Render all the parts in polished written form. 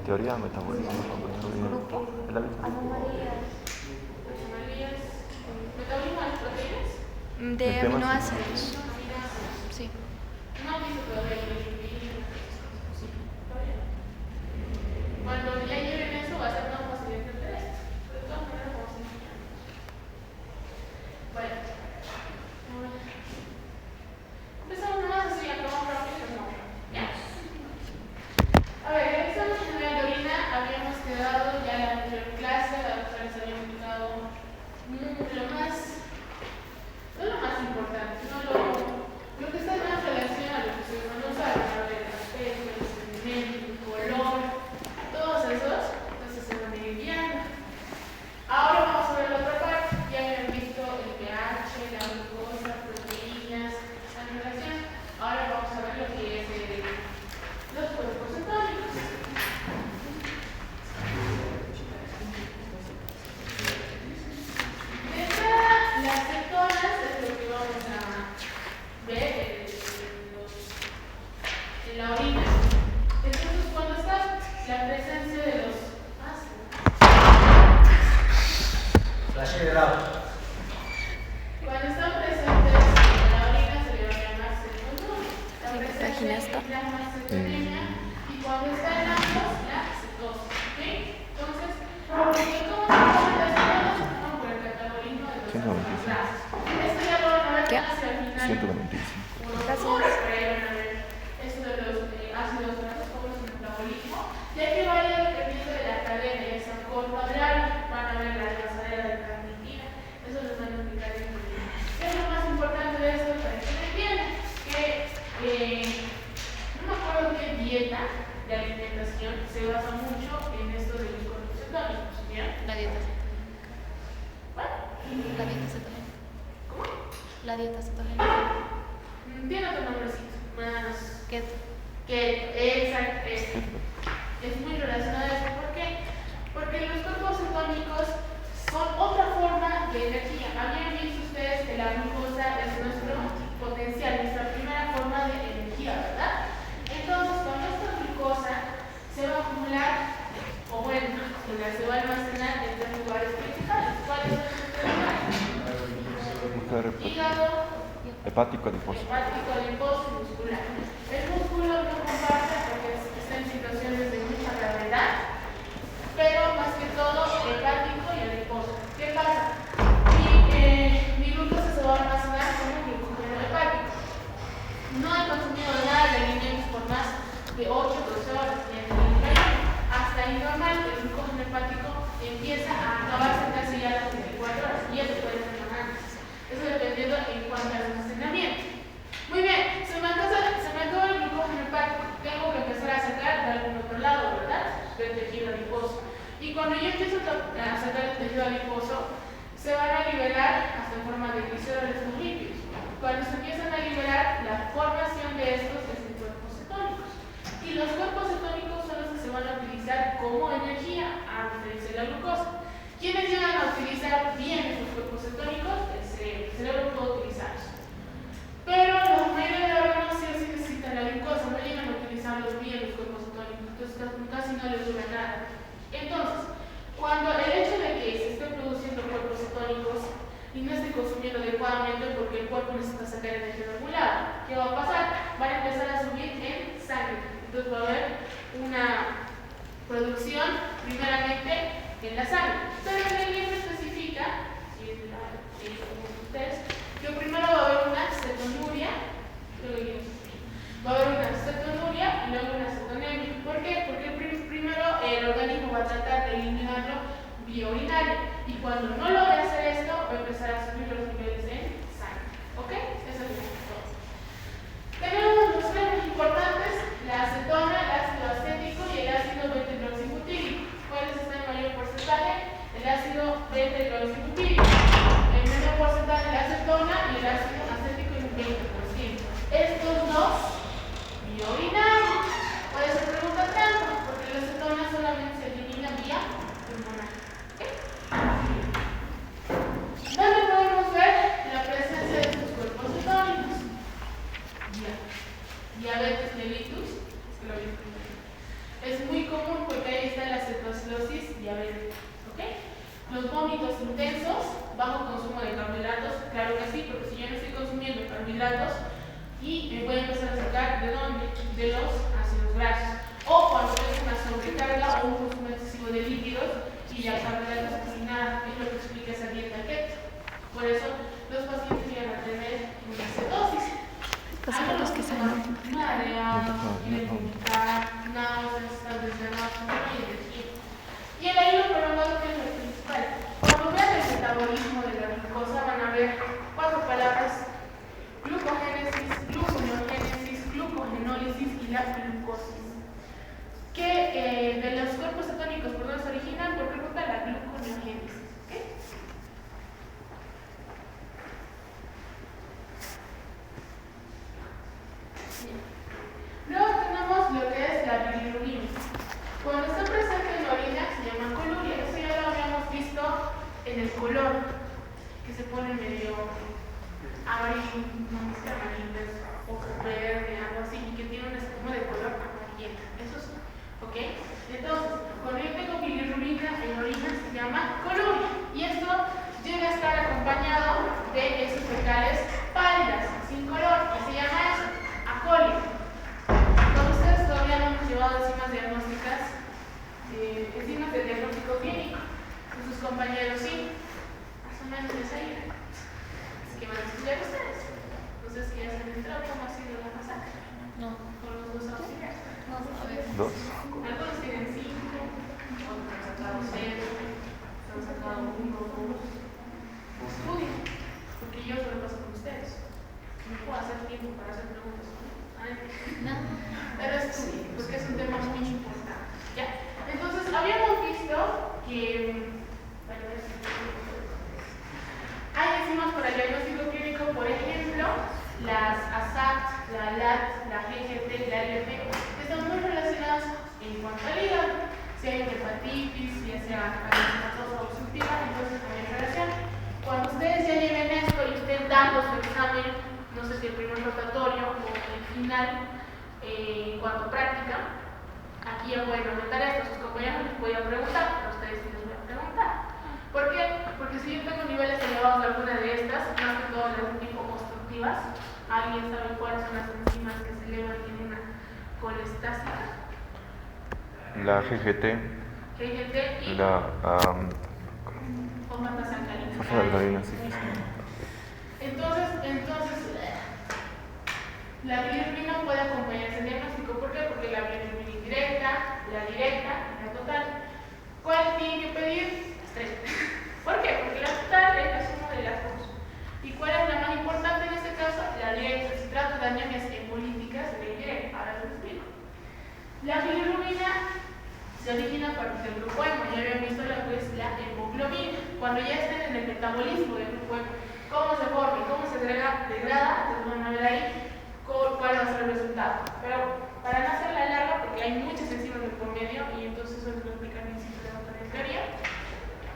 teoría metabolismo. ¿Grupo? Es la misma. Anomalías. ¿Metabolismo de las proteínas? De aminoácidos. Sí. No dice todavía que cuando ya lleven eso va a ser más fácil entender esto. De todas maneras vamos a enseñar. Bueno. Empezamos nomás así, acabamos rápido y no. ¿Ya? A ver, el examen general de orina habíamos quedado ya en la anterior clase, la doctora les había indicado no lo más importante, no lo que está más relacionado a lo que se van a usar, a ver, el aspecto, el sedimento, el color, todos esos, entonces se van a ir guiando. Ahora vamos a ver la otra parte, ya habían visto el pH, la glucosa, proteínas, la relación. Ahora vamos a ver lo que es los cuerpos cetónicos. Las cetonas es lo que vamos a ver en la orina. Entonces, cuando está la presencia de los cuando están presentes en la orina se le va a llamar cetonuria. La presencia es la macetonemia y cuando está en ambos la cetosis. ¿Ok? Entonces, ¿cómo se llaman las cetonas? Vamos por el catabolismo de los ácidos grasos. Esto ya lo van a ver hacia el final. 125. Gracias. Esto de los ácidos grasos, como es el metabolismo, ya que vaya dependiendo de la cadena, ya sea corta o larga, van a ver la pasadera de carnitina. Eso les van a explicar en el video. ¿Qué es lo más importante de esto para que se entiendan? Que no me acuerdo qué dieta de alimentación se basa mucho en esto de los cuerpos cetónicos. ¿Bien? La dieta cetogénica. ¿Cuál? La dieta cetogénica. ¿Cómo? La dieta cetogénica. Tiene otro nombrecito, más Keto. exacto, es muy relacionado a eso. ¿Por qué? Porque los cuerpos cetónicos son otra forma de energía. Habían visto ustedes que la glucosa es nuestro potencial, nuestra primera forma de energía, ¿verdad? Entonces, cuando esta glucosa se va a acumular, o bueno, se va a almacenar en tres lugares principales. ¿Cuáles son estos lugares? Hígado, Hepático, adiposo. hepático, adiposo y muscular. El músculo no comparte porque está en situaciones de mucha gravedad, pero más que todo hepático y adiposo. ¿Qué pasa? Mi glucosa se va a almacenar como glucógeno hepático. No he consumido nada de alimentos por más de 8 o 12 horas, ni en el baño. Hasta ahí normal, el glucógeno hepático empieza a acabarse casi ya a las 24 horas y eso puede ser más antes. Eso dependiendo en cuanto al almacenamiento. Muy bien, se me acabó el glucógeno hepático. Tengo que empezar a sacar de algún otro lado, ¿verdad? Del tejido adiposo. Y cuando yo empiezo a sacar el tejido adiposo, se van a liberar hasta en forma de glicéridos o lípidos. Cuando se empiezan a liberar, la formación de estos es en cuerpos cetónicos. Y los cuerpos cetónicos son los que se van a utilizar como energía, a diferencia de la glucosa. ¿Quiénes llegan a utilizar bien estos cuerpos cetónicos? El cerebro puede utilizarlos. Pero la mayoría de órganos sí o sí necesitan la glucosa, no llegan a utilizarlos bien los cuerpos cetónicos, entonces casi no les dura nada. Entonces, cuando el hecho de que se estén produciendo cuerpos cetónicos y no estén consumiendo adecuadamente porque el cuerpo necesita sacar energía de algún lado, ¿qué va a pasar? Van a empezar a subir en sangre. Entonces va a haber una producción primeramente en la sangre. Pero en el libro especifica, si es como ustedes, que primero va a haber una cetonuria, va a haber una cetonuria y luego una cetonemia. ¿Por qué? Porque primero el organismo va a tratar de eliminarlo vía urinaria y cuando no logra hacer esto va a empezar a subir los niveles en sangre. ¿Ok? Eso es todo. Tenemos los tres más importantes, la acetona, el ácido acético y el ácido beta-hidroxibutírico. ¿Cuáles están en mayor porcentaje? El ácido beta-hidroxibutírico. El menor porcentaje la acetona y el ácido acético en un 20%. Estos dos, vía urinaria. Por eso pregunta tanto, porque la acetona solamente se elimina vía pulmonar. ¿Okay? ¿Dónde podemos ver la presencia de estos cuerpos cetónicos? Diabetes mellitus, es muy común porque hay está la cetoacidosis diabética. ¿Ok? Los vómitos intensos, bajo consumo de carbohidratos, claro que sí, porque si yo no estoy consumiendo carbohidratos y me voy a empezar a sacar, ¿de dónde? De los ácidos grasos. O cuando tengo una sobrecarga o un consumo excesivo de líquidos y ya carbohidratos casi nada, es lo que explica esa dieta keto. Por eso los pacientes llegan a tener una cetosis. Los que salen. Mareados, quieren vomitar, náuseas, están desgarrados, y energía. Y el ayuno prolongado, que es lo principal. Cuando vean el metabolismo de la glucosa, van a ver 4 palabras: glucogénesis, gluconeogénesis, glucogenólisis y la glucosis. Que de los cuerpos cetónicos, ¿por dónde se originan? ¿Por qué ruta? La gluconeogénesis. ¿Okay? Luego tenemos lo que es la bilirrubina. Cuando está presente en la orina se llama coluria. Eso ya lo habíamos visto en el color, que se pone medio amarillo, no es amarillo, o verde, algo así, y que tiene una espuma de color amarillenta. Eso sí, ¿ok? Entonces, cuando yo tengo bilirrubina en la orina se llama coluria. Y esto llega a estar acompañado de esos fecales pálidas, sin color, que se llama eso, acolia. Con ustedes todavía no hemos llevado enzimas diagnósticas, enzimas de diagnóstico clínico. Con sus compañeros sí, más o menos les ayuda. Así que van a estudiar ustedes. Entonces, que ya se han entrado, ¿cómo ha sido la masacre? No. Con los dos auxiliares. No, a ver. Dos. Algunos tienen 5, otros han sacado 0, han sacado 1, 2. Estudien, porque yo solo paso con ustedes. No puedo hacer tiempo para hacer preguntas. No. Pero estudien, porque es un tema muy importante. ¿Ya? Entonces, habíamos visto que hay enzimas para el diagnóstico clínico, por ejemplo, las ASAT, la LAT, la GGT, la LP, que están muy relacionadas en cuanto al hígado. Si hay hepatitis, ya sea anematosa obstructiva, entonces hay relación. Cuando ustedes ya lleven esto y estén dando su examen, no sé si el primer rotatorio o el final, en cuanto a práctica, aquí ya pueden anotar esto. Sus compañeros les voy a preguntar, a ustedes sí les voy a preguntar. ¿Por qué? Porque si yo tengo niveles elevados de alguna de estas, más que todo las de tipo obstructivas, ¿alguien sabe cuáles son las enzimas que se elevan en una colestática? La GGT. GGT y La fosfatas alcalinas. fosfatas alcalinas, sí. Entonces, la bilirrubina puede acompañarse el diagnóstico. ¿Por qué? Porque la bilirrubina indirecta, la directa y la total. ¿Cuál tiene que pedir? Las 3. ¿Por qué? Porque la total es la suma de las dos. ¿Y cuál es la más importante en este caso? La directa. Si trato de anemias hemolíticas, la indirecta. Ahora les explico. La bilirrubina se origina a partir del grupo hemo. Ya habían visto la que es la hemoglobina. Cuando ya estén en el metabolismo del grupo hemo, cómo se forma y cómo se degrada, entonces van a ver ahí cuál va a ser el resultado. Pero para no hacerla larga, porque hay muchas enzimas de por medio y entonces eso lo explicar bien si se va en teoría.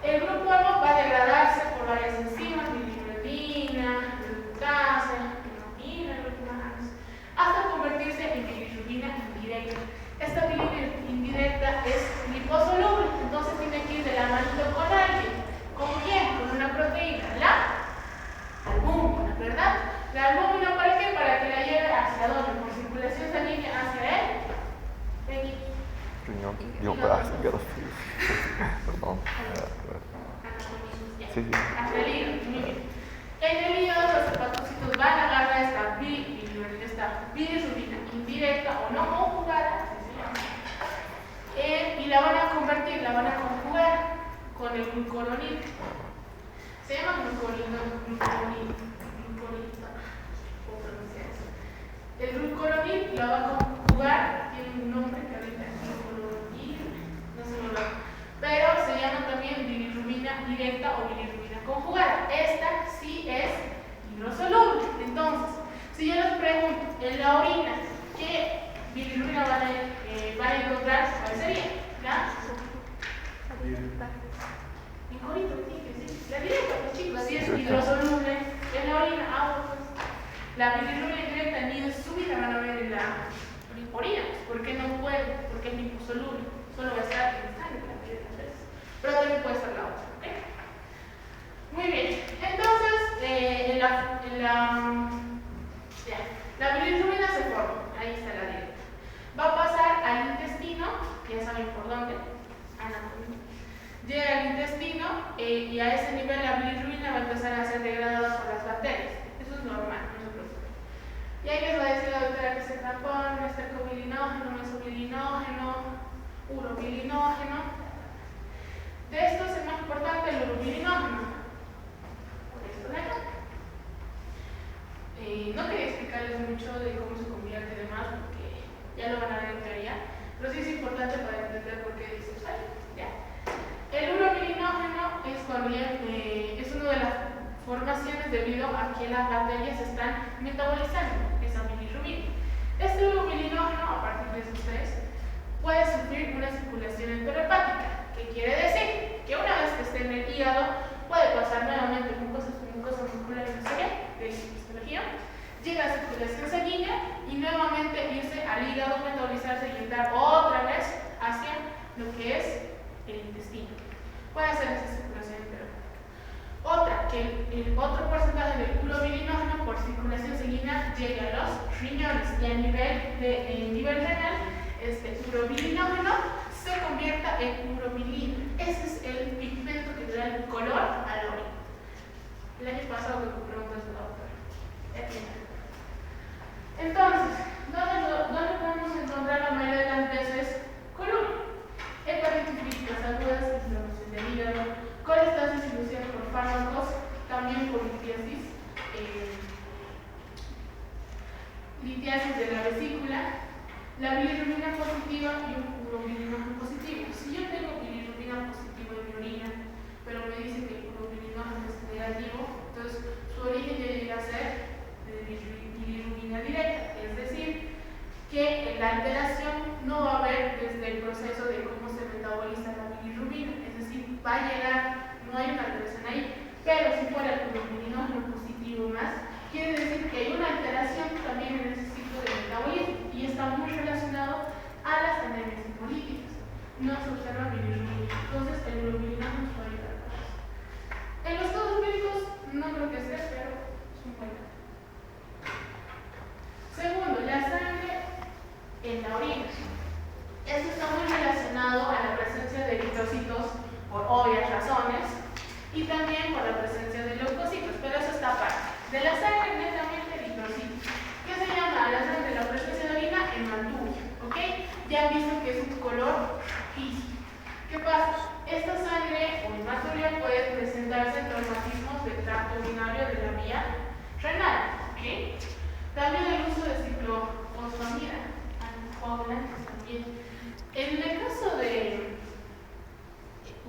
El grupo hemo va a degradarse por varias enzimas, bilirrubina, glucasa, hemoglobina, glucomanasa, hasta convertirse en bilirrubina indirecta. Esta bilirrubina indirecta es liposoluble, entonces tiene que ir de la manito con alguien. ¿Con quién? Con una proteína, la albúmina, ¿verdad? La albúmina, ¿para qué? Para que la lleve hacia dónde, por circulación sanguínea hacia él. Riñón. Yo, perdón. Sí, sí. Hacia el hígado, muy bien. En el hígado los hepatocitos van a agarrar esta bilirrubina indirecta o no conjugada, así se llama, y la van a convertir, la van a conjugar con el glucuronil. Se llama glucuronil. El glucuronil lo va a conjugar, tiene un nombre que ahorita es glucuronil, no se me olvida, pero se llama también bilirrubina directa o bilirrubina conjugada. Esta sí es hidrosoluble. Entonces, si yo les pregunto en la orina qué bilirrubina van a encontrar, ¿cuál sería? ¿La? Mejorito, sí. La directa, pues chicos, si es hidrosoluble en la orina, pues. La bilirrubina indirecta ni en su vida van a ver en la orina. ¿Por qué no puede? Porque es liposoluble. solo va a estar en sangre la mayoría de las veces, pero también puede estar la otra, ¿ok? Muy bien, entonces la bilirrubina se forma, ahí está la directa. Va a pasar al intestino, ya saben por dónde, anatomía. Llega al intestino y a ese nivel la bilirrubina va a empezar a ser degradada por las bacterias. Eso es normal, no se preocupen. Y ahí les va a decir la doctora que se transforma, estercobilinógeno, mesobilinógeno, urobilinógeno. De esto es el más importante, el urobilinógeno. Por esto de acá. No quería explicarles mucho de cómo se convierte y demás, porque ya lo van a ver en teoría, pero sí es importante para entender por qué dice eso. ¿Ya? El urobilinógeno es cuando es una de las formaciones debido a que las bacterias están metabolizando esa bilirrubina. Este urobilinógeno, a partir de esos tres, puede sufrir una circulación enterohepática. ¿Qué quiere decir? Que una vez que esté en el hígado, puede pasar nuevamente mucosa muscular y de histología, llega a circulación sanguínea y nuevamente irse al hígado, metabolizarse y entrar otra vez hacia lo que es el intestino. Puede hacer esa circulación enterohepática. Otra, que el otro porcentaje del urobilinógeno por circulación sanguínea llega a los riñones y a nivel renal, este urobilinógeno se convierta en urobilina. Ese es el pigmento que le da el color al orina. El año pasado me preguntas de la doctora. Entonces, ¿dónde podemos encontrar la mayoría de las veces color? Hepatitis críticas agudas, inflamación del hígado, colestasis inducida por fármacos, también por litiasis de la vesícula, la bilirrubina positiva y un urobilinógeno positivo. Si yo tengo bilirrubina positiva en mi orina, pero me dicen que el urobilinógeno es negativo, entonces su origen ya llega a ser de bilirrubina directa, es decir, que la alteración no va a haber desde el proceso de cómo se metaboliza la bilirrubina, es decir, va a llegar, no hay una alteración ahí, pero si fuera el urobilinógeno positivo más, quiere decir que hay una alteración también en ese ciclo de metabolismo y está muy relacionado a las anemias hemolíticas. No se observa bilirrubina, entonces el urobilinógeno nos puede ayudar con eso. En los estudios médicos no creo que esté, pero es un buen dato. Segundo, la sangre en la orina. Esto está muy relacionado a la presencia de eritrocitos por obvias razones y también por la presencia de leucocitos, pero eso está aparte. De la sangre netamente eritrocitos. ¿Qué se llama la sangre? La presencia de orina en mantulla, ¿ok? Ya han visto que es un color rojizo. ¿Qué pasa? Esta sangre o hematuria puede presentarse en traumatismos del tracto urinario de la vía renal, ¿ok? También el uso de ciclofosfamida, anticoagulantes también. En el caso de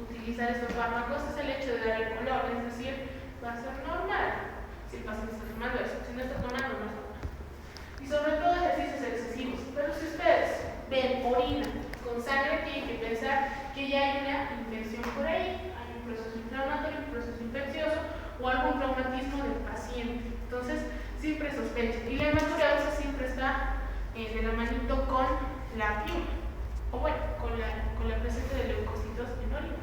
utilizar estos fármacos es el hecho de dar el color, es decir, va a ser normal si el paciente está tomando eso, si no está tomando, no está tomando. Y sobre todo ejercicios excesivos. Pero si ustedes ven orina con sangre, tienen que pensar que ya hay una infección por ahí, hay un proceso inflamatorio, un proceso infeccioso o algún traumatismo del paciente. Entonces, siempre sospechen. Y la hematuria siempre está de la manito con la piuma, o bueno, con la presencia de leucocitos en orina.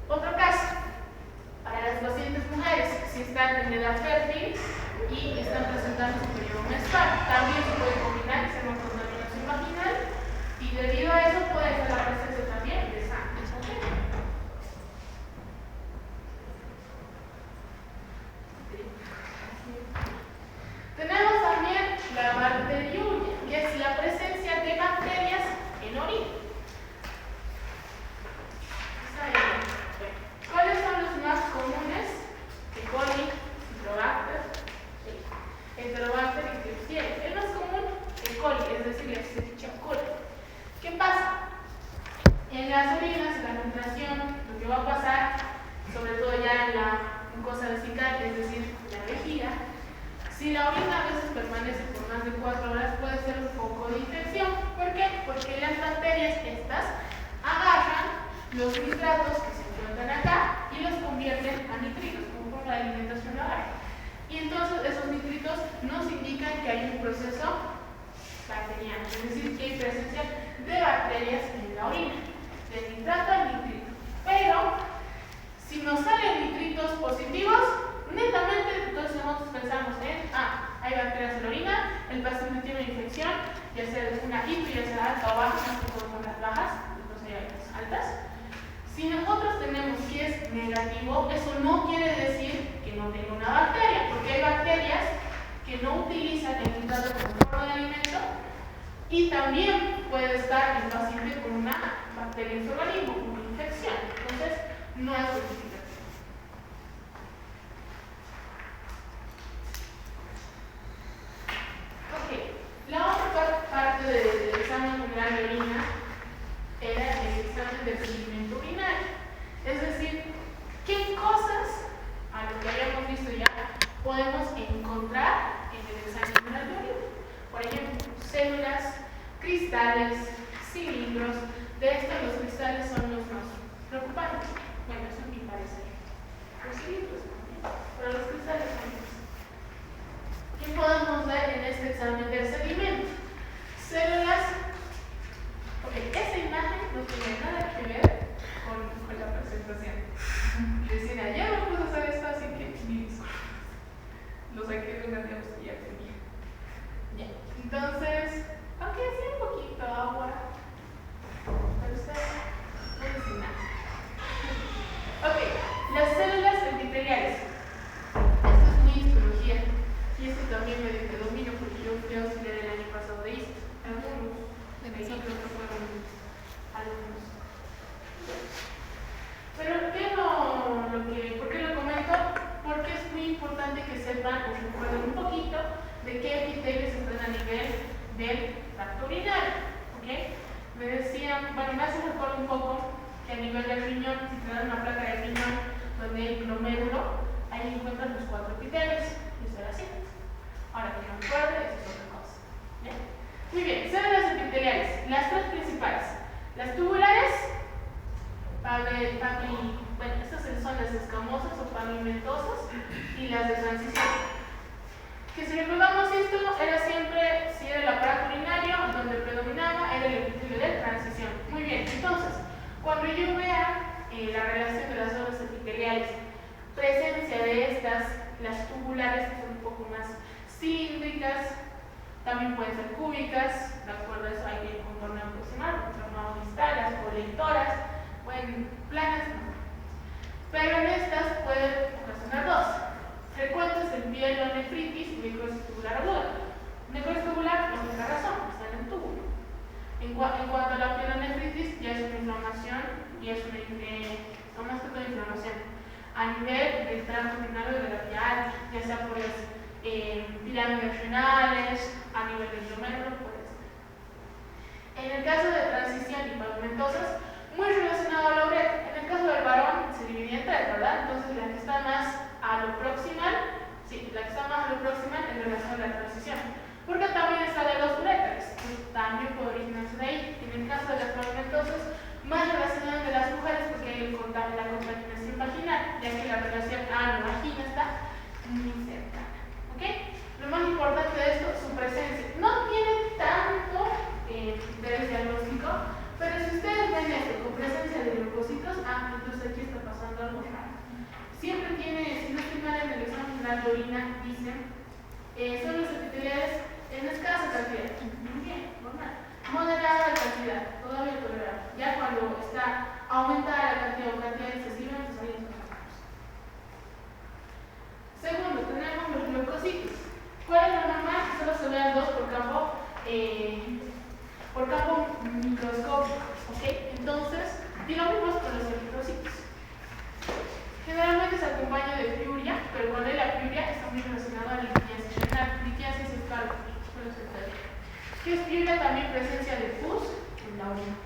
Otro caso, para las pacientes mujeres, si están en edad fértil y están presentando su periodo menstrual, también se puede combinar y ser una contaminación vaginal y debido a eso puede ser la presencia también de sangre. Tenemos también la bacteriuria, que es la presencia de bacterias en orina. ¿Cuáles son los más comunes? E. coli, Citrobacter, Enterobacter y Klebsiella. El más común, E. coli, es decir, la Escherichia coli. ¿Qué pasa? En las orinas, en la filtración, lo que va a pasar, sobre todo ya en la mucosa vesical, es decir, la vejiga, si la orina a veces permanece por más de 4 horas, puede ser un foco de infección. ¿Por qué? Porque las bacterias estas agarran los nitratos que se encuentran acá y los convierten a nitritos, como por la alimentación agarra. Y entonces esos nitritos nos indican que hay un proceso bacteriano, es decir, que hay presencia de de bacterias en la orina, de nitrato a nitrito. Pero si nos salen nitritos positivos, netamente entonces nosotros pensamos en, hay bacterias en la orina, el paciente tiene una infección, ya sea una hipo, ya sea alta o baja, nosotros son las bajas, después hay las altas. Si nosotros tenemos que es negativo, eso no quiere decir que no tenga una bacteria, porque hay bacterias que no utilizan el nitrato como forma de alimento y también puede estar el paciente con una bacteria en su organismo, una infección. Entonces, no es justificativo. Ok, la otra parte del examen general de orina era el examen del sedimento urinario. Es decir, qué cosas, a lo que habíamos visto ya, podemos encontrar en el examen general de orina. Por ejemplo, células, cristales, cilindros. De estos, los cristales son los más preocupantes. Bueno, eso es mi parecer. Los cilindros también, pero los cristales son los. ¿Qué podemos ver en este examen del sedimento? Células. Ok, esa imagen no tiene nada que ver con la presentación. Decían, ya no puedo hacer esto, así que ni disculpas. Lo saqué de una diapositiva que ya tenía. Ya, entonces, aunque sea un poquito agua, pero usted no dice nada. Ok, las células epiteliales. Esto es muy histología. Y esto también me domino porque yo fui auxiliar el año pasado de esto. Algunos de nosotros no fueron alumnos. Pero ¿por qué lo comento? Porque es muy importante que sepan o recuerden un poquito de qué epitelios están a nivel del tracto urinario. ¿Okay? Me decían, bueno, me hace recuerdo un poco que a nivel del riñón, si te dan una placa de riñón donde hay glomérulo, ahí encuentran los 4 epitelios. Y eso era así. Ahora que no me acuerdo, eso es otra cosa. ¿Bien? Muy bien, células epiteliales, las 3 principales. Las tubulares, bueno, estas son las escamosas o pavimentosas y las de transición. Que si recordamos esto, era siempre, si era el aparato urinario, donde predominaba era el epitelio de transición. Muy bien, entonces, cuando yo vea la relación de las zonas epiteliales, presencia de estas, las tubulares, que son un poco más cilíndricas, también pueden ser cúbicas, de acuerdo a eso hay que contorno aproximar, contorno distal, las colectoras, pueden planas, no. Pero en estas pueden ocasionar 2. Frecuentes en pielonefritis y necrosis tubular aguda. Necrosis tubular, por esta razón, está en el túbulo. En cuanto a la pielonefritis, ya es una inflamación, y es una más que toda inflamación a nivel del tracto urinario de la piel, ya sea por las pirámides renales, a nivel del glomérulo, puede ser. En el caso de transición y pavimentosas, muy relacionado a la uretra. En el caso del varón se divide en 3, ¿verdad? Entonces la que está más a lo proximal, la que está más a lo proximal en relación a la transición. Porque también está de los uréteres, también puede originarse de ahí. En el caso de las pavimentosas, más relacionado de las mujeres porque hay la contaminación vaginal, ya que la relación ano-vagina está muy cercana. ¿Ok? Lo más importante de esto, su presencia. No tiene tanto interés diagnóstico, pero si ustedes ven esto con presencia de leucocitos, entonces aquí está pasando algo raro. Siempre tiene, si no estoy mal en el examen general de orina, dicen, son los epiteliales en escasa cantidad. Muy bien, normal. Moderada cantidad, todavía tolerable. Ya cuando está aumentada la cantidad o cantidad excesiva, entonces ahí nos tratamos. Segundo, tenemos los leucocitos. ¿Cuál es lo normal? Que solo se vean 2 por campo microscópico. ¿Ok? Entonces, digamos con los eritrocitos. Generalmente se acompaña de piuria, pero cuando hay la piuria está muy relacionado a la litiasis renal. Litiasis es calvo, ¿qué es piuria? También presencia de pus en la orina.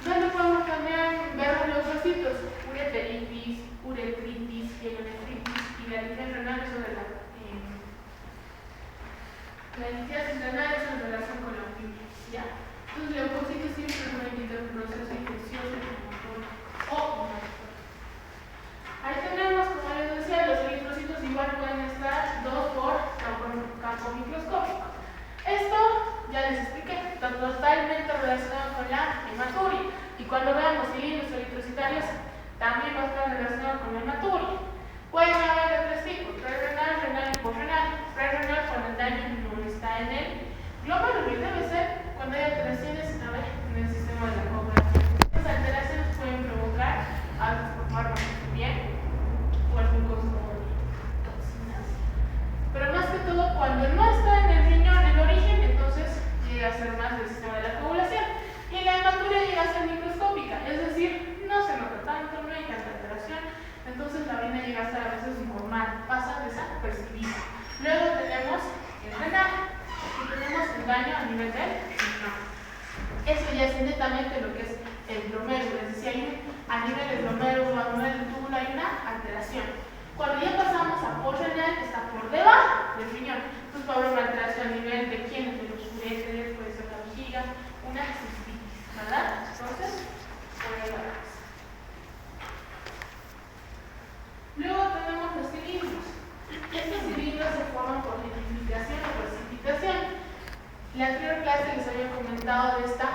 ¿Dónde podemos también ver los leucocitos? Ureteritis, uretritis, pielonefritis y la litiasis renal, eso de la litiasis renal es en relación con la piuria. ¿Ya? Entonces, leucocitos siempre pueden indicar un proceso infeccioso o ahí tenemos, como les decía, los eritrocitos igual pueden estar 2 por campo microscópico. Esto ya les expliqué, tanto está totalmente relacionado con la hematuria. Y cuando veamos cilindros eritrocitarios, también va a estar relacionado con la hematuria. Pueden haber de tres tipos: prerenal, renal y posrenal. Prerenal cuando el daño no está en el glómerulo, y debe ser cuando hay alteraciones en el sistema de la coagulación. Estas alteraciones pueden provocar algo por fármacos también, o algún consumo de toxinas. Pero más que todo, cuando no está en el riñón el origen, entonces llega a ser más del sistema de la coagulación. Y la hematuria llega a ser microscópica, es decir, no se nota tanto, no hay tanta alteración, entonces la orina llega a ser a veces normal, pasa desapercibida. Luego tenemos el renal, y tenemos el daño a nivel del riñón. Eso ya es netamente lo que es el glomérulo, es decir, a nivel del glomérulo, a nivel del túbulo hay una alteración. Cuando ya pasamos a posrenal, está por debajo del riñón, entonces va a haber una alteración a nivel de quién, de los uréteres, puede ser la vejiga, una cistitis, ¿verdad? Entonces, por ahí va. Luego tenemos los cilindros. Estos cilindros se forman por nitrificación o precipitación. La anterior clase les había comentado de esta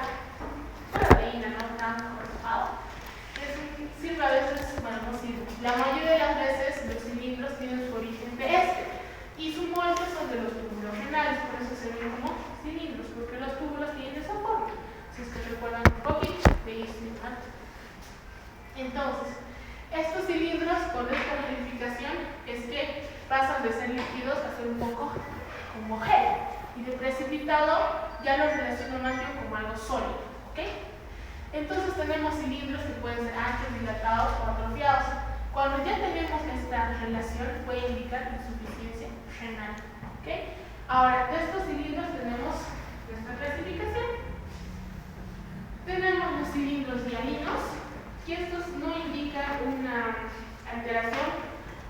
proteína, ¿no? Tan cortado. Sirve a veces, bueno, no sirve. La mayoría de las veces los cilindros tienen su origen de y su molde son de los túbulos renales, por eso se ven como cilindros, porque los túbulos tienen esa forma. Si es que recuerdan un poquito de Eastman. Entonces, estos cilindros con esta nitrificación es que pasan de ser líquidos a ser un poco homogéneos. Y de precipitado ya los relaciono más bien como algo sólido, ¿ok? Entonces tenemos cilindros que pueden ser anchos, dilatados o atrofiados. Cuando ya tenemos esta relación puede indicar insuficiencia renal, ¿ok? Ahora, de estos cilindros tenemos nuestra clasificación. Tenemos los cilindros hialinos, y estos no indican una alteración,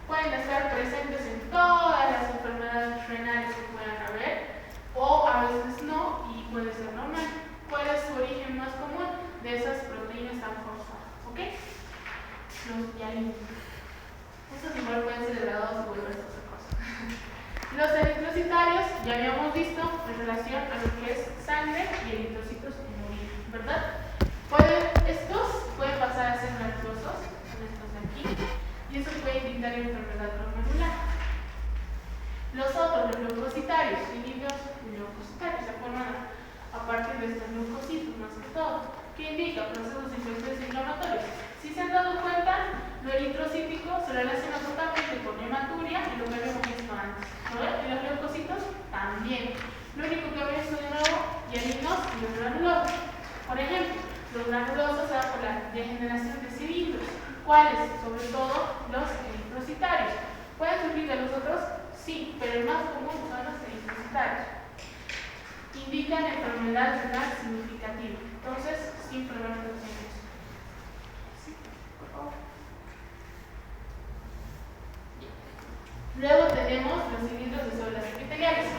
pueden estar presentes en todas las enfermedades renales que puedan haber, o a veces no, y puede ser normal. ¿Cuál es su origen más común? De esas proteínas tan forzadas, ¿ok? Los hialinos. Estos igual pueden ser hidratados o volverse otra cosa. Los eritrocitarios, ya habíamos visto en relación a lo que es sangre y eritrocitos en orina, ¿verdad? Estos pueden pasar a ser granulosos, son estos de aquí, y eso puede indicar enfermedad glomerular. Los otros, los leucocitarios, cilindros leucocitarios, se forman a partir de estos leucocitos más que todo, que indica procesos infecciosos inflamatorios. Si se han dado cuenta, lo eritrocítico se relaciona totalmente con hematuria y lo que habíamos visto antes, ¿no? Y los leucocitos también. Lo único que había visto de nuevo, hialinos y los granulosos. Por ejemplo, los granulosos se dan por la degeneración de cilindros. ¿Cuáles? Sobre todo los eritrocitarios. ¿Pueden surgir de los otros? Sí, pero el más común son los eritrocitarios. Indican enfermedad renal significativa. Entonces, sin problemas de cilindros. Sí, por favor. Luego tenemos los cilindros de células epiteliales.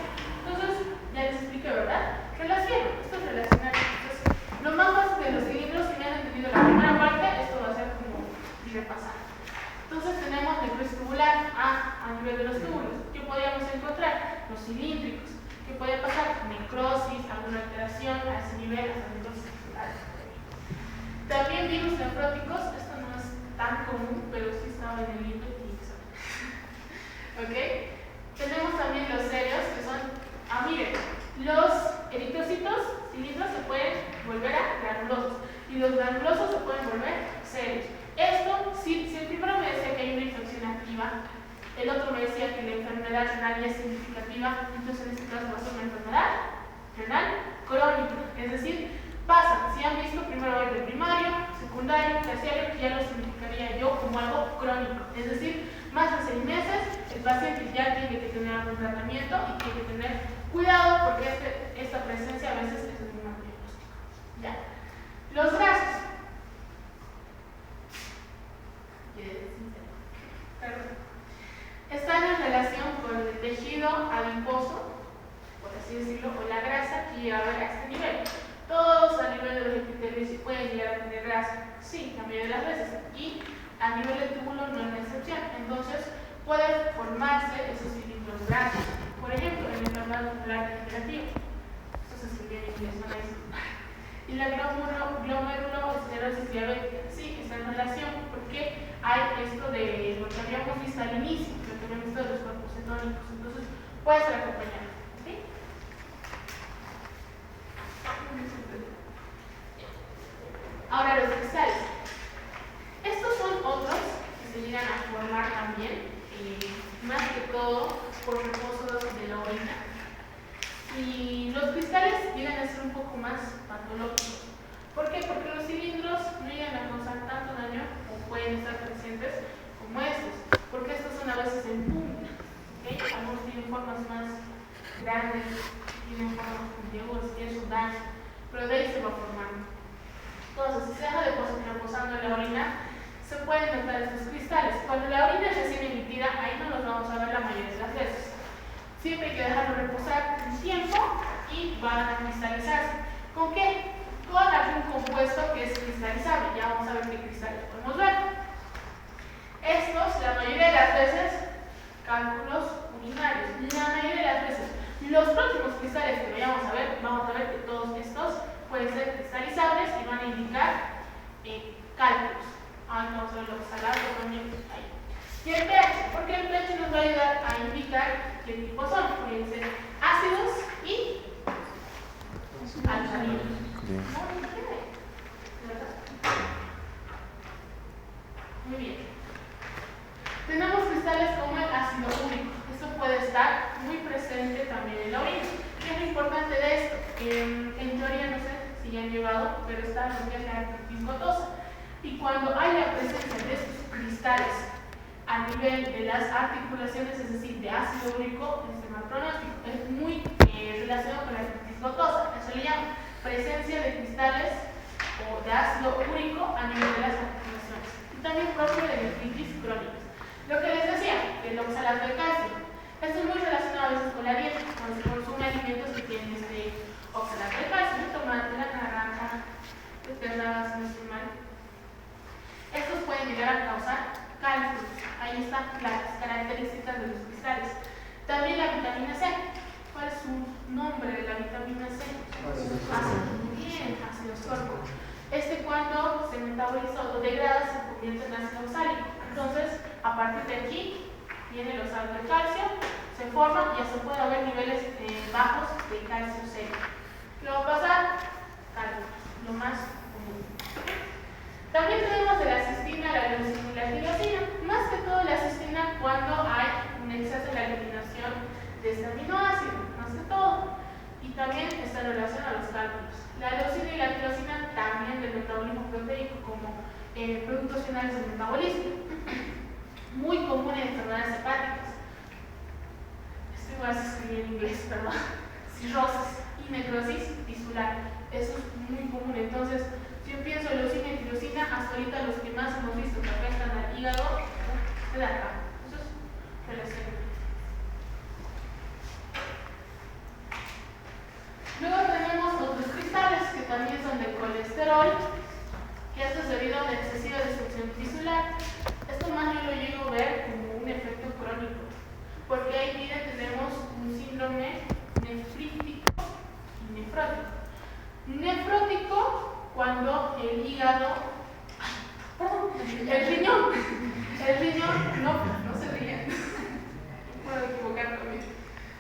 Entonces, ya les expliqué, ¿verdad? Relaciono. Esto es relacionar. Entonces, lo más básico de los cilindros, si me han entendido la primera parte, esto va a ser como repasar. Entonces tenemos necrosis tubular a nivel de los túbulos. ¿Qué podríamos encontrar? Los cilíndricos. ¿Qué puede pasar? Necrosis, alguna alteración a ese nivel, hasta necrosis tubulares. También virus nefróticos. Esto no es tan común, pero sí estaba en el libro y ¿ok? Tenemos también los serios, que son, miren, los eritrocitos, cilindros se pueden volver a granulosos y los granulosos se pueden volver serios. Esto, si el primero me decía que hay una infección activa, el otro me decía que la enfermedad renal ya es significativa, entonces en este caso va a ser una enfermedad renal crónica, es decir, pasan, si han visto primero el de primario, secundario, terciario, que ya lo significaría yo como algo crónico, es decir, más de 6 meses, el paciente ya tiene que tener algún tratamiento y tiene que tener cuidado porque esta presencia a veces es un mal diagnóstico. ¿Ya? Los gases. Están en relación con el tejido adiposo, por así decirlo, o la grasa que llega a ver a este nivel. Todos a nivel de los epitelios sí pueden llegar a tener grasa, sí, la mayoría de las veces, y a nivel del túbulo no es la excepción. Entonces, pueden formarse esos cilindros grasos. Por ejemplo, en la enfermedad tubular degenerativa. Esto se escribe en inglés, no es. y la glomeruloesclerosis diabética. Sí, está en relación porque hay esto de lo que habíamos visto al inicio, lo que habíamos visto de los cuerpos cetónicos, entonces puede ser acompañado. ¿Sí? Ahora los cristales. Estos son otros que se llegan a formar también, más que todo por reposo de la orina. Y los cristales llegan a ser un poco más patológicos. ¿Por qué? Porque los cilindros no llegan a causar tanto daño o pueden estar presentes como estos, porque estos son a veces en punta. ¿Okay? Algunos tienen formas más grandes, tienen formas puntiagudas y eso daña, pero de ahí se va formando. Entonces, si se deja reposando en la orina, se pueden notar estos cristales. Cuando la orina es recién emitida, ahí no los vamos a ver la mayoría de las veces. Siempre hay que dejarlo reposar un tiempo y van a cristalizarse. ¿Con qué? Con algún compuesto que es cristalizable. Ya vamos a ver qué cristales podemos ver. Estos, la mayoría de las veces, cálculos urinarios. La mayoría de las veces. Los próximos cristales que vayamos a ver que todos estos pueden ser cristalizables y van a indicar cálculos. Ahora vamos a ver lo salado también ahí. Y el pH, porque el pH nos va a ayudar a indicar qué tipos son. Pueden ser ácidos y alcalinos. Muy bien. Tenemos cristales como el ácido úrico. Esto puede estar muy presente también en la orina. ¿Qué es lo importante de esto? En teoría, no sé si ya han llevado, pero está lo que es la artritis gotosa. Y cuando hay la presencia de estos cristales a nivel de las articulaciones, es decir, de ácido úrico, el sistema pronóstico es muy relacionado con la artritis gotosa. Eso le llama presencia de cristales o de ácido úrico a nivel de las articulaciones. Y también propio de nefritis crónicas. Lo que les decía, el oxalato de calcio. Esto es muy relacionado a veces con la dieta, cuando se consume alimentos que tienen oxalato de calcio, el tomate, la naranja, beterragas, si no estoy mal. Estos pueden llegar a causar cálculos. Ahí están las características de los cristales. También la vitamina C. ¿Cuál es su nombre de la vitamina C? Ácido. Bien, ácido ascórbico. Cuando se metaboliza o degrada se convierte en ácido oxálico. Entonces, a partir de aquí, viene el oxalato de calcio, se forma y ya se puede ver niveles bajos de calcio seco. ¿Qué va a pasar? Cálculos, lo más común. También tenemos de la cistina, la leucina y la tirosina. Más que todo la cistina cuando hay un exceso en la eliminación de este aminoácido, más que todo. Y también está en relación a los cálculos. La leucina y la tirosina también del metabolismo proteico como productos finales del metabolismo. Muy común en enfermedades hepáticas. Esto igual se escribe en inglés, perdón. Cirrosis y necrosis tisular. Eso es muy común. Entonces, si yo pienso en leucina y tirosina, hasta ahorita los que más hemos visto que afectan al hígado, es de acá. Eso es relación. Luego tenemos otros cristales que también son de colesterol, que esto es debido a una excesiva destrucción tisular. Esto más yo lo llego a ver como un efecto crónico, porque ahí miren tenemos un síndrome nefrítico y nefrótico. Nefrótico cuando el hígado, el riñón, no se ríen, no puedo equivocar también,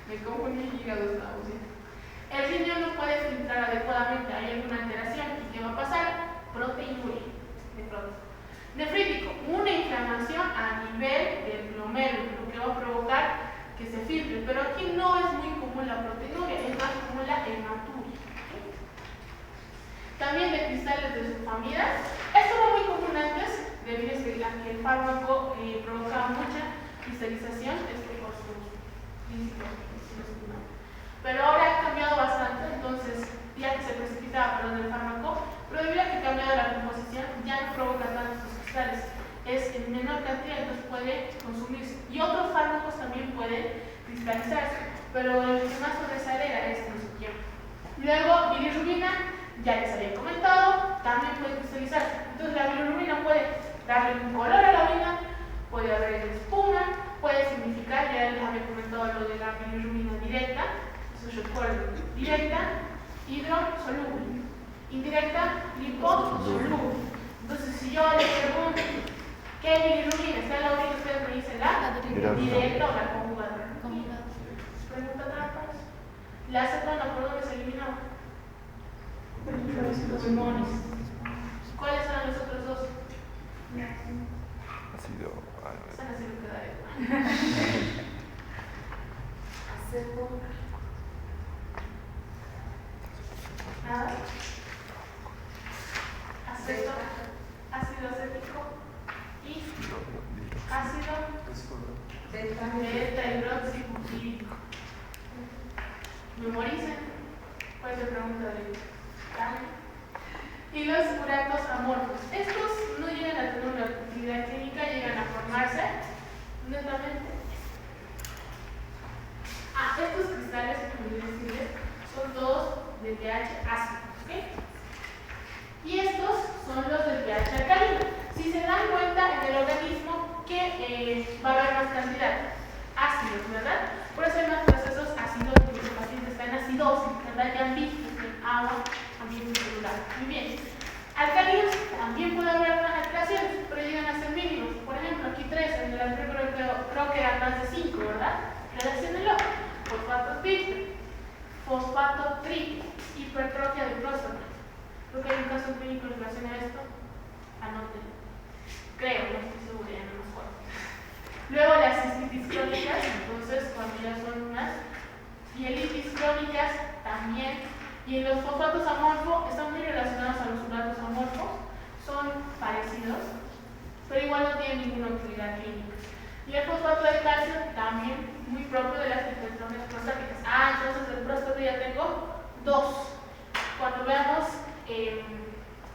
me confundí el hígado, estamos bien. El riñón no puede filtrar adecuadamente, hay alguna alteración, ¿y qué va a pasar? Proteinuria, nefrótico. Nefrítico, una inflamación a nivel del glomérulo, lo que va a provocar que se filtre, pero aquí no es muy común la proteinuria, es más común la hematuria. También de cristales de sulfamida. Esto era muy común antes, debido a que el fármaco provocaba mucha cristalización, por sus principios. Pero ahora ha cambiado bastante, entonces, ya que se precipitaba el fármaco, pero debido a que ha cambiado la composición, ya no provoca tantos cristales. Es en menor cantidad, entonces puede consumirse. Y otros fármacos también pueden cristalizarse, pero el que más sobresale era este en su tiempo. Luego, bilirrubina, ya les había comentado, también puede cristalizarse. Entonces la bilirrubina puede darle un color a la orina, puede haber espuma, puede significar, ya les había comentado lo de la bilirrubina directa, eso recuerden, directa, hidrosoluble. Indirecta, liposoluble. Entonces, si yo les pregunto, ¿qué bilirrubina está en la orina? Ustedes me dicen la directa o la conjugada. Pregunta trampas. La acetona, ¿por dónde se eliminaba? Los pulmones. ¿Cuáles eran los otros dos? Ácido. Están así lo que da acetona. Nada. Ácido acético y ácido beta hidroxibutírico. Memoricen. ¿Cuál es la pregunta de cambio? Y los uratos amorfos. Estos no llegan a tener una actividad química, llegan a formarse netamente. Estos cristales, como decirles, son todos de pH ácido. ¿Okay? Y estos son los del pH alcalino. Si se dan cuenta en el organismo que va a haber más cantidad ácidos, ¿verdad? Por eso hay más procesos acidóticos. Los pacientes están en acidosis, ¿verdad? Ya han visto que el agua ambiente celular. Muy bien. Alcalinos también puede haber algunas alteraciones, pero llegan a ser mínimos. Por ejemplo, aquí 3, en el anterior creo que eran más de 5, ¿verdad? Relaciónenlo. Fosfato triple, fosfato triple, hipertrofia de próstata. Creo que hay un caso clínico en relación a esto. Anoten. Creo, no estoy segura, ya no me acuerdo. Luego las cistitis crónicas, entonces cuando ya son unas pielitis crónicas también. Y en los fosfatos amorfos están muy relacionados a los uratos amorfos, son parecidos, pero igual no tienen ninguna utilidad clínica. Y el fosfato de calcio también muy propio de las hipertrofias prostáticas. Entonces del próstata ya tengo 2. Cuando veamos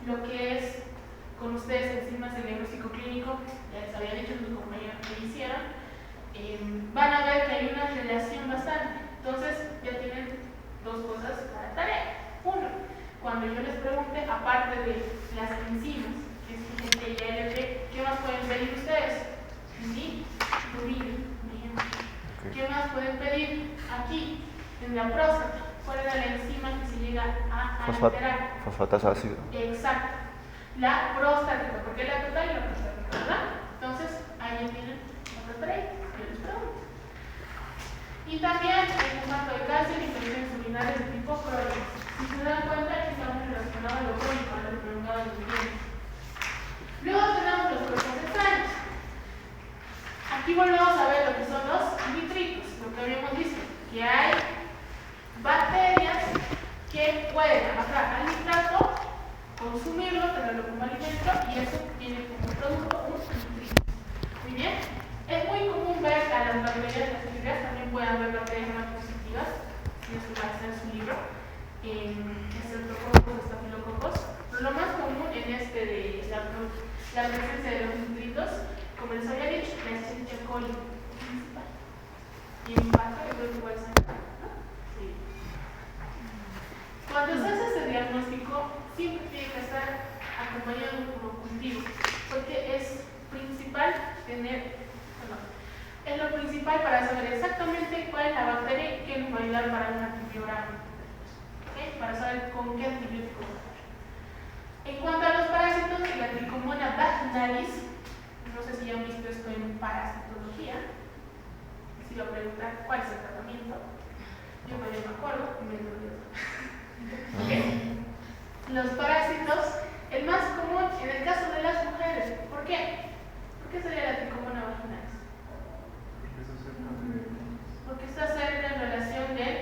lo que es con ustedes enzimas del diagnóstico clínico, ya les había dicho mis compañeros que hicieron, van a ver que hay una relación bastante. Entonces ya tienen 2 cosas para tarea. 1, cuando yo les pregunte, aparte de las enzimas, que es IgG y ALP, ¿qué más pueden pedir ustedes? Bilirrubina. ¿Qué más pueden pedir? Aquí, en la próstata, ¿cuál era la enzima que se llega a alterar? Fosfatas ácido. Exacto. La prostática, porque la total y la prostática, ¿verdad? Entonces, ahí ya tienen otra tarea, yo les pregunto. Y también el fosfato de calcio y infecciones urinarias de tipo crónico. Si se dan cuenta, aquí estamos relacionados a lo crónico, a lo prolongado del tiempo. Luego tenemos los cuerpos extraños. Aquí volvemos a ver lo que son los nitritos, lo que habíamos visto, que hay bacterias que pueden agarrar al nitrato, consumirlo, tenerlo como alimento y eso tiene como producto un nitrito. Muy bien. Es muy común ver a las bacterias negativas, también pueden haber bacterias más positivas, si eso va a ser su libro, estreptococos, estafilococos, pero lo más común en este de la presencia de los nitritos, como les había dicho, la Escherichia coli principal. Y en parte, yo creo que igual se ¿no? Sí. Cuando se hace este diagnóstico, siempre tiene que estar acompañado de un monocultivo, porque es principal tener. Es lo principal para saber exactamente cuál es la bacteria que nos va a ayudar para un antibiótico. ¿Okay? Para saber con qué antibiótico tratar. En cuanto a los parásitos, la Trichomona vaginalis, no sé si ya han visto esto en parasitología, si lo preguntan cuál es el tratamiento, yo no me acuerdo y me olvido. ¿Okay? Los parásitos, el más común en el caso de las mujeres, ¿por qué? ¿Por qué sería la Trichomona vaginalis? Porque está cerca en relación del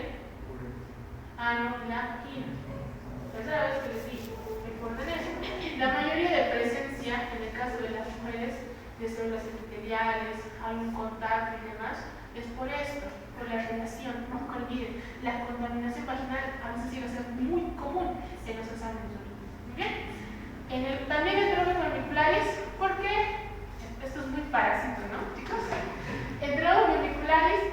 ano y la vagina. Tercera vez que les digo, recuerden eso. La mayoría de presencia, en el caso de las mujeres, de células epiteliales, algún contacto y demás, es por esto, por la relación. No olviden, la contaminación vaginal a veces llega a ser muy común en los exámenes de orina. Muy bien. También el Enterobius porque esto es muy parásito, ¿no, chicos? Enterobius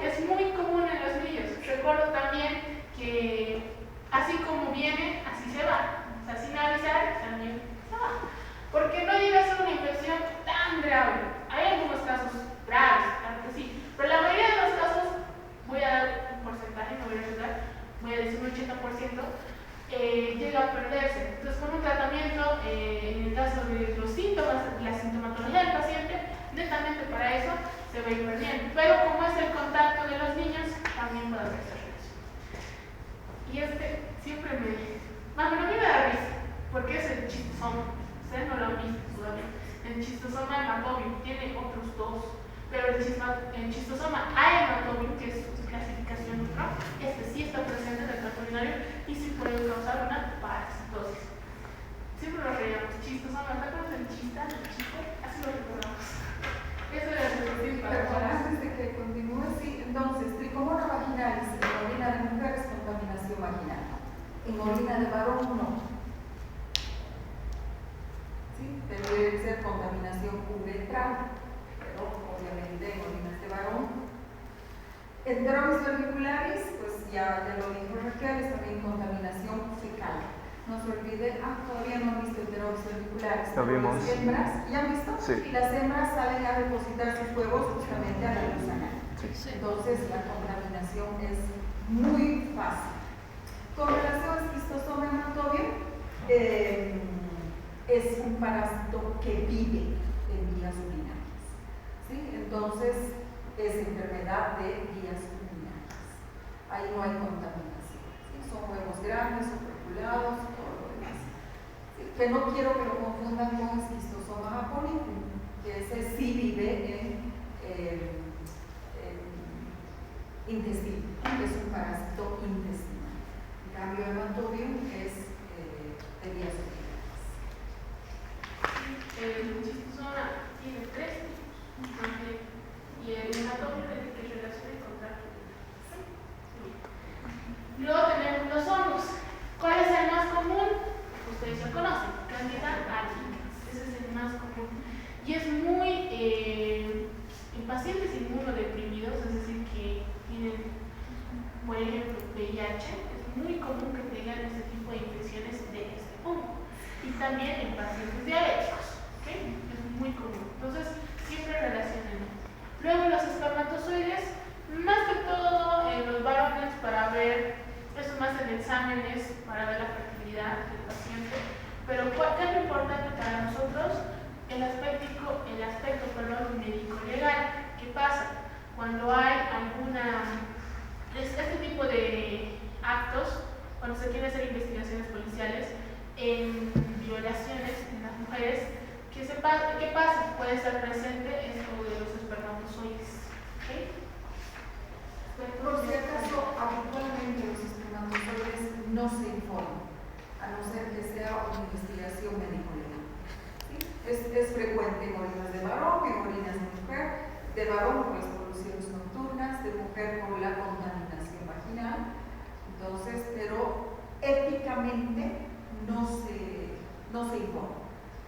es muy común en los niños. Recuerdo también que así como viene, así se va. O sea, sin avisar, también se va. Porque no llega a ser una infección tan grave. Hay algunos casos graves, claro que sí. Pero la mayoría de los casos, voy a dar un porcentaje, no voy a ayudar, voy a decir un 80%, llega a perderse. Entonces, con un tratamiento, en el caso de los síntomas, la sintomatología del paciente, netamente para eso se va a ir perdiendo. Pero como es el contacto de los niños, también puede haber esa relación. Y siempre bueno, a mí me da risa, porque es el chistosoma. Ustedes no lo han visto todavía. El chistosoma hematobium tiene otros dos, pero el chistosoma ahematobium, que es su clasificación neutral, sí está presente en el tracto urinario y sí puede causar una parasitosis. Siempre lo reíamos, chistosoma, ¿te acuerdas del chista, del chico? Así lo recordamos. Eso era el Pero antes de que continúe, sí, entonces, tricomona vaginalis en orina de mujer es contaminación vaginal. En orina de varón no. ¿Sí? Debe ser contaminación uretral, pero obviamente en orinas de varón. Enterovis cervicularis, pues ya lo dijo Raquel, es también contaminación fecal. No se olvide, todavía no han visto enterovis cervicularis. Lo vimos. Las hembras, ¿ya han visto? Sí. Y las hembras salen a depositar sus huevos justamente a la luz anal. Sí. Entonces la contaminación es muy fácil. Con relación al esquistosoma hematobium, es un parásito que vive en vías urinarias. ¿Sí? Entonces es enfermedad de vías urinarias. Ahí no hay contaminación. ¿Sí? Son huevos grandes, superculados, todo lo demás. ¿Sí? Que no quiero que lo confundan con esquistosoma japonicum, que ese sí vive en intestino, es un parásito intestinal. En cambio, hematobium es de vías urinarias. El chistosoma tiene 3 tipos, y el hematobium es el que relaciona el contacto. Luego tenemos los hongos. ¿Cuál es el más común? Ustedes ya conocen, Candida albicans. Ese es el más común. Y es muy en pacientes inmunodeprimidos, es decir, que tienen, por ejemplo, VIH, es muy común que tengan este tipo de infecciones de este hongo. Y también en pacientes diabéticos, ¿okay? Es muy común. Entonces, siempre relacionen. Luego los espermatozoides, más que todo en los varones para ver, eso más en exámenes para ver la fertilidad del paciente, pero ¿qué es lo importante para nosotros? El aspecto médico-legal. ¿Qué pasa? Cuando hay este tipo de actos, cuando se quieren hacer investigaciones policiales en violaciones en las mujeres, ¿qué pasa? Puede estar presente esto de los espermatozoides. ¿Okay? Por si acaso, habitualmente los espermatozoides no se informan, a no ser que sea una investigación médico-legal. ¿Sí? Es frecuente en orinas de varón, en orinas de mujer, de varón por las poluciones nocturnas, de mujer por la contaminación vaginal. Entonces, pero éticamente no se informa.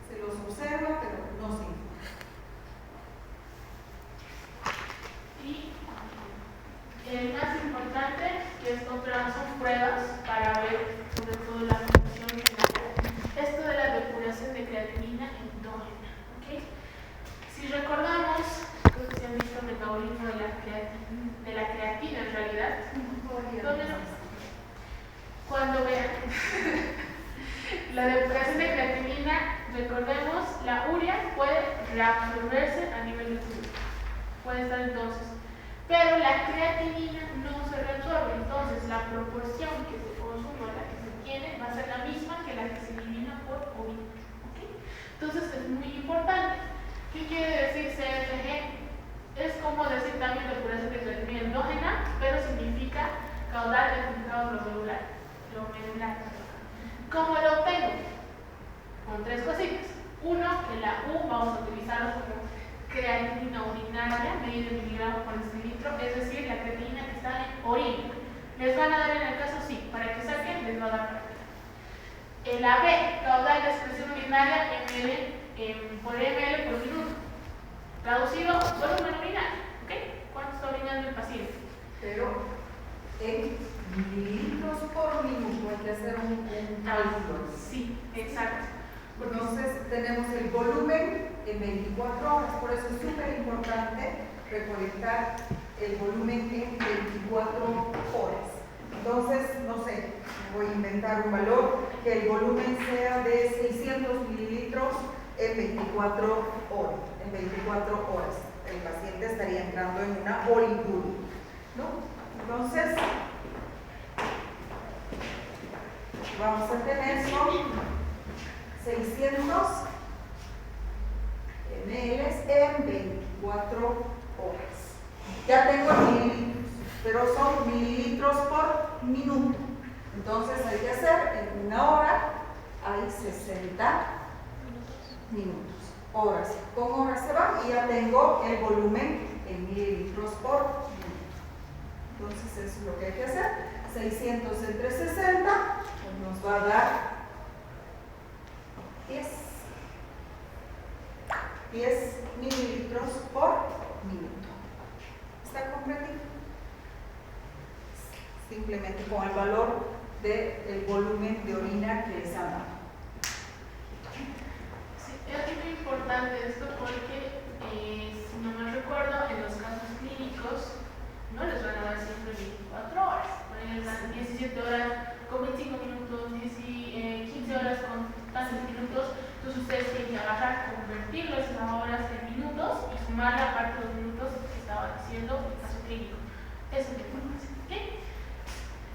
Se los observa, pero no se informa. Y el más importante, que es son pruebas para ver sobre todo la función de la creatina. Esto de la depuración de creatinina endógena. ¿Okay? Si recordamos, creo que se han visto el metabolismo de la creatina en realidad. ¿Dónde no? Cuando vean la depuración de creatinina, recordemos, la urea puede reabsorberse a nivel de tubo. Puede estar entonces. Pero la creatinina no se reabsorbe, entonces la proporción que se consume, la que se tiene, va a ser la misma que la que se elimina por orina. ¿Okay? Entonces es muy importante. ¿Qué quiere decir CFG? Es como decir también depuración de creatinina endógena, pero significa caudal de filtrado glomerular. ¿Cómo lo obtengo? Con 3 cositas. Uno, en la U vamos a utilizarlo como creatinina urinaria, medida en miligramos por decilitro, es decir, la creatinina que está en orina. ¿Les van a dar en el caso? Sí, para que saquen les va a dar práctica. El AB, caudal de excreción urinaria por ml por minuto. Traducido, volumen urinario. ¿Okay? ¿Cuánto está orinando el paciente? Pero en mililitros por minuto hay que hacer un cálculo. Sí, exacto. Entonces tenemos el volumen en 24 horas, por eso es súper importante recolectar el volumen en 24 horas. Entonces, no sé, voy a inventar dar un valor que el volumen sea de 600 mililitros en 24 horas. En 24 horas. El paciente estaría entrando en una oliguria, ¿no? Entonces, vamos a tener son 600 ml en 24 horas. Ya tengo mililitros, pero son mililitros por minuto. Entonces hay que hacer en una hora, hay 60 minutos. Horas, con horas se va y ya tengo el volumen en mililitros por minuto. Entonces eso es lo que hay que hacer. 600 entre 60 pues nos va a dar 10 mililitros por minuto. ¿Está comprendido? Simplemente con el valor del volumen de orina que les han dado. Es muy importante esto porque, si no me recuerdo, en los casos clínicos no les van a dar siempre 24 horas. Por ahí les dan 17 horas con 25 minutos, 15 horas con tantos minutos. Entonces ustedes tienen que agarrar, convertirlo esas horas en minutos y sumar la parte de los minutos que estaba diciendo el caso clínico. Eso es la información. ¿Okay?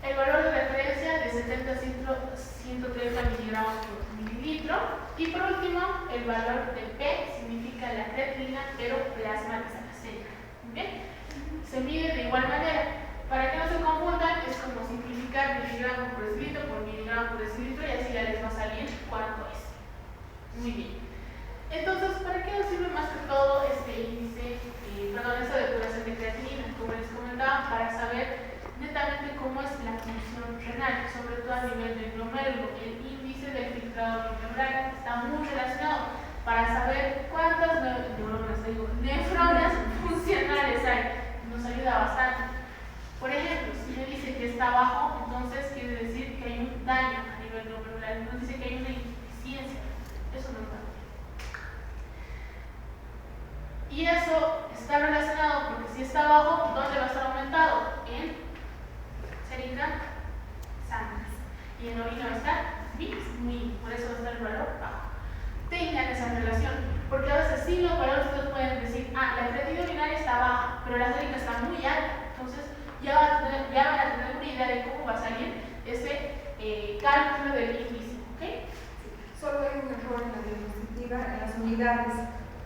El valor de referencia de 70 a 130 miligramos por mililitro. Y por último, el valor de P significa la creatinina, pero plasmática, la célula. ¿Bien? Se mide de igual manera. Para que no se confundan, es como simplificar miligramo por decilitro por miligramo por decilitro y así ya les va a salir cuánto es. Muy bien. Entonces, ¿para qué nos sirve más que todo este índice, esta depuración de creatinina? Como les comentaba, para saber netamente cómo es la función renal, sobre todo a nivel del glomérulo. El índice del filtrado glomerular está muy relacionado para saber cuántas nefronas funcionales hay. Nos ayuda bastante. Por ejemplo, si me dice que está bajo, entonces quiere decir que hay un daño a nivel glomerular. Nos dice que hay una insuficiencia. Eso no está bien. Y eso está relacionado porque si está bajo, ¿dónde va a estar aumentado? En seringa, sangre. Y en orina va a estar disminuido. Por eso va a estar el valor bajo. Tengan esa relación. Porque a veces sí los valores ustedes pueden decir, la creatinina urinaria está baja, pero la seringa está muy alta. Entonces ya van a tener una idea de cómo va a salir ese cálculo del índice. ¿Okay? Solo hay un error en la diapositiva, en las unidades.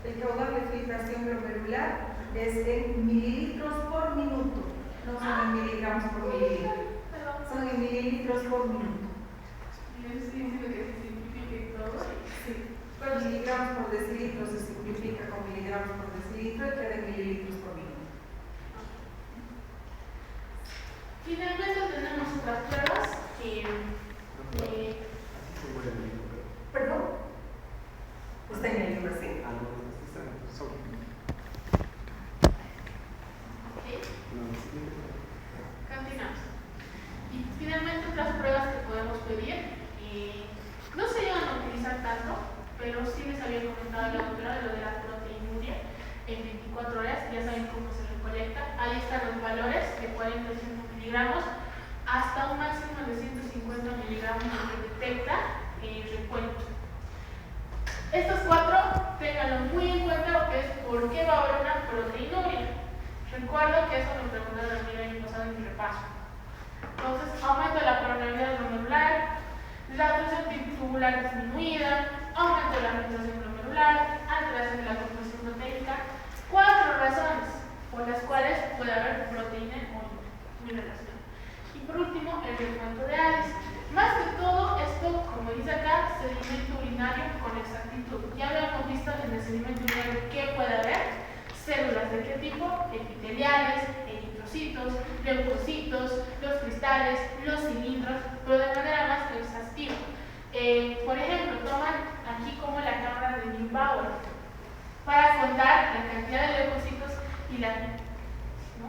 El caudal de filtración glomerular es en mililitros por minuto, no son en miligramos por mililitro. Son en mililitros por minuto. Sí. Pero miligramos por decilitro se simplifica con miligramos por decilitro y queda en mililitros por minuto. Finalmente tenemos otras pruebas que ¿Perdón? Está en el libro, sí. Continuamos. Y finalmente otras pruebas que podemos pedir, no se llegan a utilizar tanto, pero sí les había comentado la doctora de lo de la proteinuria en 24 horas, ya saben cómo se recolecta. Ahí están los valores de 40 a 100 miligramos hasta un máximo de 150 miligramos que detecta recuento. Estos cuatro, ténganlo muy en cuenta lo que es por qué va a haber una proteinuria. Recuerdo que eso me preguntaron a mí el año pasado en mi repaso. Entonces, aumento de la permeabilidad glomerular, la presión tubular disminuida, aumento de la filtración glomerular, alteración de la composición proteica. 4 razones por las cuales puede haber proteína en orina, muy relacionada. Y por último, el recuento de ALIS. Más que todo, esto, como dice acá, sedimento urinario con exactitud. Ya habíamos visto en el sedimento urinario qué puede haber: células de qué tipo, epiteliales, eritrocitos, leucocitos, los cristales, los cilindros, pero de manera más exhaustiva. Por ejemplo, toman aquí como la cámara de Neubauer para contar la cantidad de leucocitos y la... ¿No?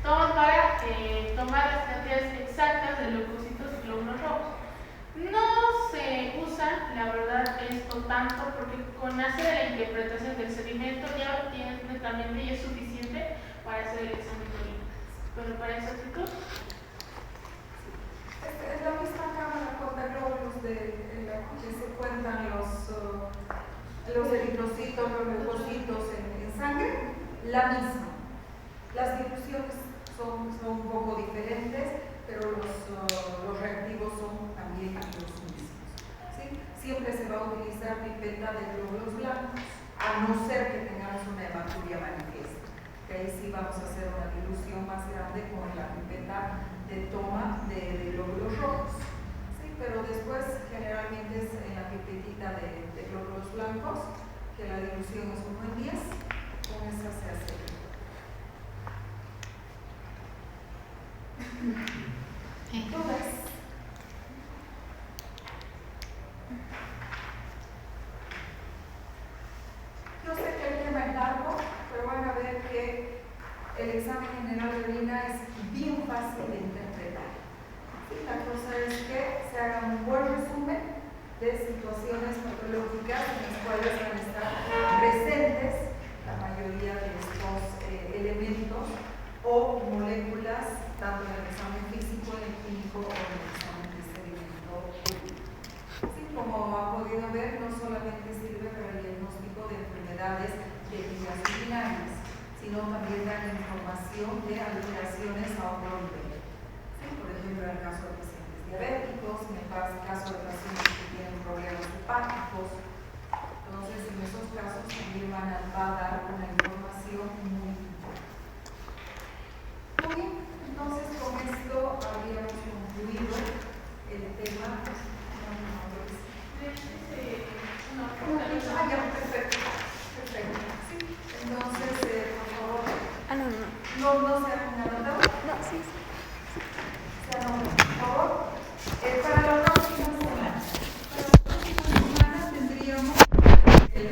Toman para tomar las cantidades exactas de leucocitos y glóbulos rojos. No se usa, la verdad, esto tanto porque con hacer la interpretación del sedimento ya lo tienes netamente y es suficiente para hacer el examen de orina. Pero para esa actitud, Es la misma cámara contaglóbulos en la que se cuentan los eritrocitos, los leucocitos en sangre, la misma. Las difusiones son un poco diferentes, pero los reactivos son también los mismos. ¿Sí? Siempre se va a utilizar pipeta de glóbulos blancos, a no ser que tengamos una hematuria manifiesta. Que ahí sí vamos a hacer una dilución más grande con la pipeta de toma de glóbulos rojos. ¿Sí? Pero después generalmente es en la pipetita de glóbulos blancos, que la dilución es 1:10, con esa se hace. ¿Dudas? Yo sé que el tema es largo, pero van a ver que el examen general de orina es bien fácil de interpretar. ¿Sí? La cosa es que se haga un buen resumen de situaciones patológicas en las cuales van a estar presentes la mayoría de estos elementos o moléculas, tanto en el examen físico, en el químico o en el examen de sedimento úrico. ¿Sí? Como han podido ver, no solamente sirve para el diagnóstico de enfermedades de vías urinarias, sino también da información de alteraciones a otro nivel. ¿Sí? Por ejemplo, en el caso de pacientes diabéticos, en el caso de pacientes que tienen problemas hepáticos. Entonces, en esos casos también va a dar una información muy importante. Muy bien, entonces con esto habríamos concluido el tema. Ya, perfecto. Sí. Entonces, por favor. No se hagan anotado. No, sí. Se anotan, por favor. Para la próxima semana tendríamos el